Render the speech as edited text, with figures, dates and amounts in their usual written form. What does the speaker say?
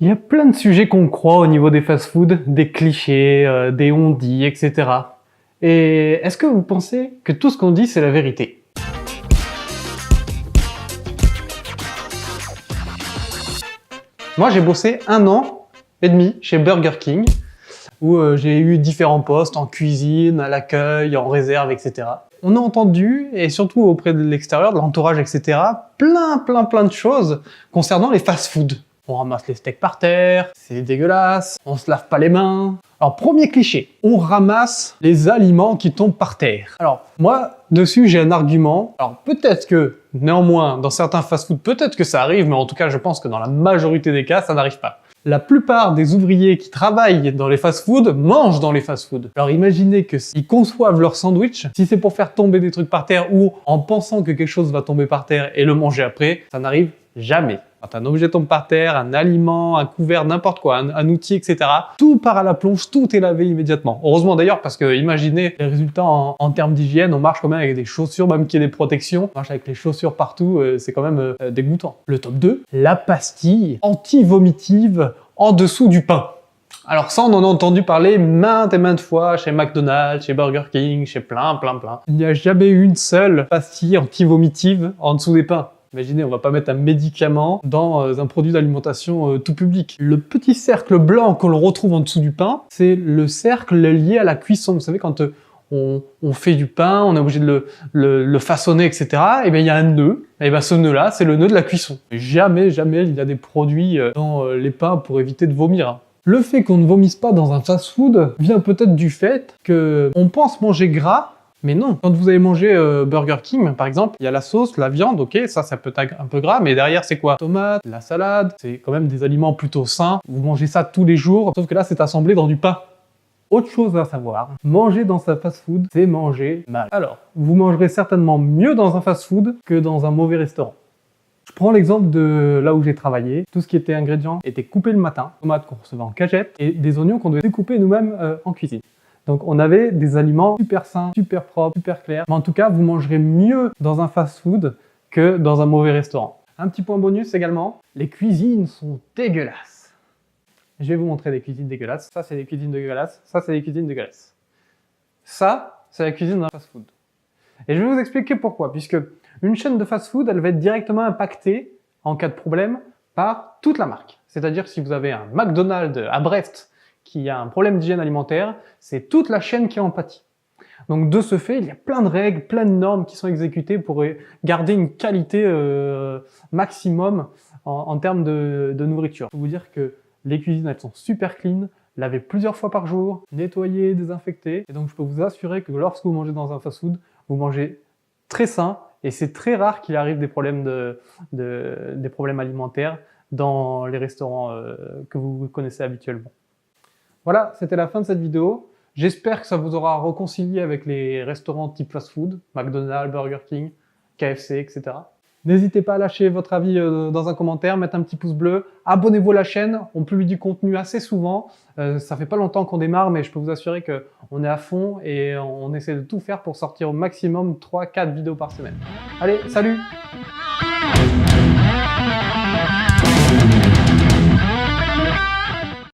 Il y a plein de sujets qu'on croit au niveau des fast-foods, des clichés, des on-dit, etc. Et est-ce que vous pensez que tout ce qu'on dit, c'est la vérité? Moi, j'ai bossé 1 an et demi chez Burger King, où j'ai eu différents postes en cuisine, à l'accueil, en réserve, etc. On a entendu, et surtout auprès de l'extérieur, de l'entourage, etc., plein de choses concernant les fast-foods. On ramasse les steaks par terre, c'est dégueulasse, on se lave pas les mains. Alors, premier cliché, on ramasse les aliments qui tombent par terre. Alors, moi, dessus, j'ai un argument. Alors, peut-être que, néanmoins, dans certains fast-foods, peut-être que ça arrive, mais en tout cas, je pense que dans la majorité des cas, ça n'arrive pas. La plupart des ouvriers qui travaillent dans les fast-foods mangent dans les fast-foods. Alors imaginez que s'ils conçoivent leur sandwich, si c'est pour faire tomber des trucs par terre ou en pensant que quelque chose va tomber par terre et le manger après, ça n'arrive jamais. Quand un objet tombe par terre, un aliment, un couvert, n'importe quoi, un outil, etc., tout part à la plonge, tout est lavé immédiatement. Heureusement d'ailleurs, parce que imaginez les résultats en termes d'hygiène, on marche quand même avec des chaussures, même qu'il y ait des protections, on marche avec les chaussures partout, c'est quand même dégoûtant. Le top 2, la pastille anti-vomitive en dessous du pain. Alors ça, on en a entendu parler maintes et maintes fois chez McDonald's, chez Burger King, chez plein. Il n'y a jamais eu une seule pastille anti-vomitive en dessous des pains. Imaginez, on va pas mettre un médicament dans un produit d'alimentation tout public. Le petit cercle blanc qu'on retrouve en dessous du pain, c'est le cercle lié à la cuisson. Vous savez, quand on fait du pain, on est obligé de le façonner, etc. Et bien il y a un nœud. Et bien ce nœud-là, c'est le nœud de la cuisson. Jamais il y a des produits dans les pains pour éviter de vomir. Le fait qu'on ne vomisse pas dans un fast-food vient peut-être du fait qu'on pense manger gras. Mais non, quand vous allez manger Burger King, par exemple, il y a la sauce, la viande, ok, ça peut être un peu gras, mais derrière, c'est quoi? Tomates, la salade, c'est quand même des aliments plutôt sains. Vous mangez ça tous les jours, sauf que là, c'est assemblé dans du pain. Autre chose à savoir, manger dans un fast-food, c'est manger mal. Alors, vous mangerez certainement mieux dans un fast-food que dans un mauvais restaurant. Je prends l'exemple de là où j'ai travaillé. Tout ce qui était ingrédients était coupé le matin, tomates qu'on recevait en cagette, et des oignons qu'on devait découper nous-mêmes en cuisine. Donc on avait des aliments super sains, super propres, super clairs. Mais en tout cas, vous mangerez mieux dans un fast-food que dans un mauvais restaurant. Un petit point bonus également, les cuisines sont dégueulasses. Je vais vous montrer des cuisines dégueulasses. Ça, c'est des cuisines dégueulasses. Ça, c'est des cuisines dégueulasses. Ça, c'est la cuisine d'un fast-food. Et je vais vous expliquer pourquoi. Puisque une chaîne de fast-food, elle va être directement impactée, en cas de problème, par toute la marque. C'est-à-dire si vous avez un McDonald's à Brest qui a un problème d'hygiène alimentaire, c'est toute la chaîne qui en pâtit. Donc de ce fait, il y a plein de règles, plein de normes qui sont exécutées pour garder une qualité maximum en termes de nourriture. Je peux vous dire que les cuisines, elles sont super clean, lavées plusieurs fois par jour, nettoyées, désinfectées. Et donc je peux vous assurer que lorsque vous mangez dans un fast-food, vous mangez très sain, et c'est très rare qu'il arrive des problèmes, des problèmes alimentaires dans les restaurants que vous connaissez habituellement. Voilà, c'était la fin de cette vidéo. J'espère que ça vous aura réconcilié avec les restaurants type fast-food, McDonald's, Burger King, KFC, etc. N'hésitez pas à lâcher votre avis dans un commentaire, mettre un petit pouce bleu, abonnez-vous à la chaîne, on publie du contenu assez souvent. Ça fait pas longtemps qu'on démarre, mais je peux vous assurer qu'on est à fond et on essaie de tout faire pour sortir au maximum 3-4 vidéos par semaine. Allez, salut!